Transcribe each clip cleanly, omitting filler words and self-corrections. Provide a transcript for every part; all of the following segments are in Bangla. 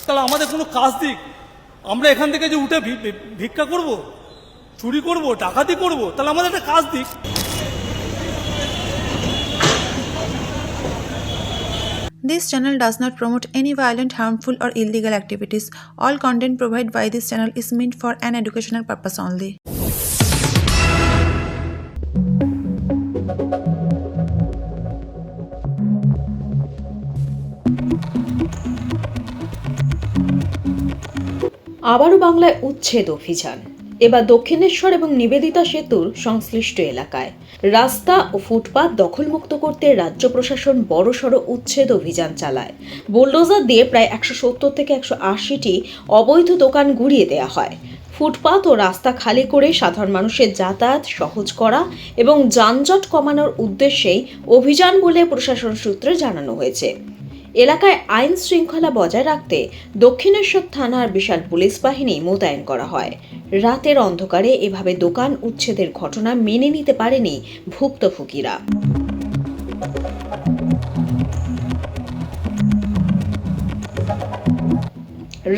তাহলে আমাদের কোনো কাজ দিক। আমরা এখান থেকে যে উঠে ভিক্ষা করব, চুরি করব, ডাকাতি করব, তাহলে আমাদের একটা কাজ দিক। This channel does not promote any violent, harmful, or illegal activities. All content provided by this channel is meant for an educational purpose only. আবারও বাংলায় উচ্ছেদ অভিযান। এবার দক্ষিণেশ্বর এবং নিবেদিতা সেতুর সংশ্লিষ্ট এলাকায় রাস্তা ও ফুটপাত দখলমুক্ত করতে রাজ্য প্রশাসন বড়সড় উচ্ছেদ অভিযান চালায়। বুলডোজার দিয়ে প্রায় 170 থেকে 180টি অবৈধ দোকান গুঁড়িয়ে দেওয়া হয়। ফুটপাত ও রাস্তা খালি করে সাধারণ মানুষের যাতায়াত সহজ করা এবং যানজট কমানোর উদ্দেশ্যেই অভিযান বলে প্রশাসন সূত্রে জানানো হয়েছে। এলাকায় আইন শৃঙ্খলা বজায় রাখতে দক্ষিণেশ্বর থানার বিশাল পুলিশ বাহিনী মোতায়েন করা হয়। রাতের অন্ধকারে এভাবে দোকান উচ্ছেদের ঘটনা মেনে নিতে পারেনি ভুক্তভোগীরা।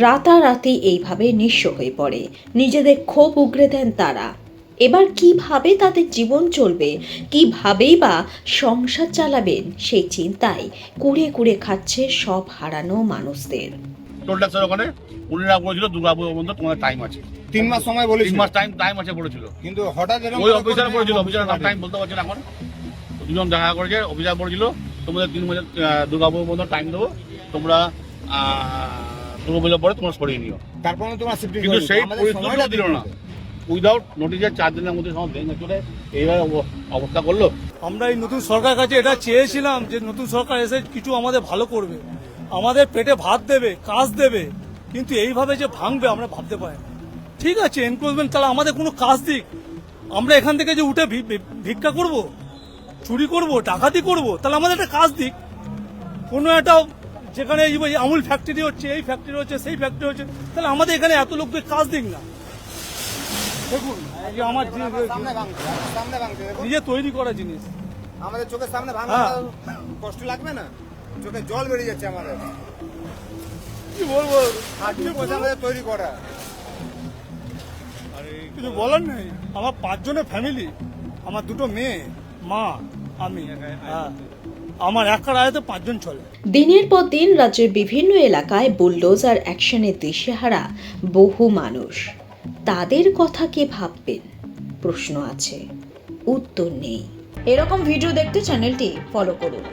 রাতারাতি এইভাবে নিঃস্ব হয়ে পড়ে, নিজেদের ক্ষোভ উগরে দেন তারা। এবার কিভাবে তাদের জীবন চলবে, কিভাবেই বা সংসার চালাবেন, সেই চিন্তায় কুড়ে কুড়ে খাচ্ছে সব হারানো মানুষদের। টোল ট্যাক্সের ওখানে উনিরা বলেছিল দুর্গাপুজো পর্যন্ত তোমার টাইম আছে, 3 মাস সময় বলেছিল, 3 মাস টাইম আছে বলেছিল। কিন্তু হঠাৎ এরকম ওই অফিসার বলেছিল, অফিসার টাইম বলতে পারছে না এখন। দুজন দেখা করেছে, অফিসার বলেছিল তোমাদের 3 মাসের দুর্গাপুজো পর্যন্ত টাইম দেবো, তোমরা দুর্গাপুজোর পরে তোমরা সরিয়ে নিও। তারপরে তোমরা শিফটিং কিন্তু সেই পরিস্থিতিটা দিল না। উইদাউট নোটিসের 4 দিনের মধ্যে সব ভেঙে চলে এইভাবে অবস্থা করলো। আমরা এই নতুন সরকার কাছে এটা চেয়েছিলাম যে নতুন সরকার এসে কিছু আমাদের ভালো করবে, আমাদের পেটে ভাত দেবে, কাজ দেবে, কিন্তু এইভাবে যে ভাঙবে আমরা ভাবতে পারি না। ঠিক আছে এনক্রোচমেন্ট, তাহলে আমাদের কোনো কাজ দিক। আমরা এখান থেকে যে উঠে ভিক্ষা করব, চুরি করব, ডাকাতি করব, তাহলে আমাদের একটা কাজ দিক। কোনো একটা যেখানে এই আমুল ফ্যাক্টরি হচ্ছে, এই ফ্যাক্টরি হচ্ছে, সেই ফ্যাক্টরি হচ্ছে, তাহলে আমাদের এখানে এত লোককে কাজ দিক না। দেখুন এই আমার সামনে ভাঙতে দেখো, নিজে তৈরি করা জিনিস আমাদের চোখের সামনে ভাঙা, কষ্ট লাগবে না? চোখে জল বেরিয়ে যাচ্ছে আমাদের। কি বলবো, আজকে পয়সা আমাদের তৈরি করা, কিছু বলার নেই। আমার 5 জনের ফ্যামিলি, আমার 2টো মেয়ে, মা, আমি, হ্যাঁ, আমার একার আয়তে 5 জন চলে। দিনের পর দিন রাজ্যের বিভিন্ন এলাকায় বুলডোজার অ্যাকশনে দিশেহারা বহু মানুষ। তাদের কথা কে ভাববেন? প্রশ্ন আছে, উত্তর নেই। এরকম ভিডিও দেখতে চ্যানেলটি ফলো করুন।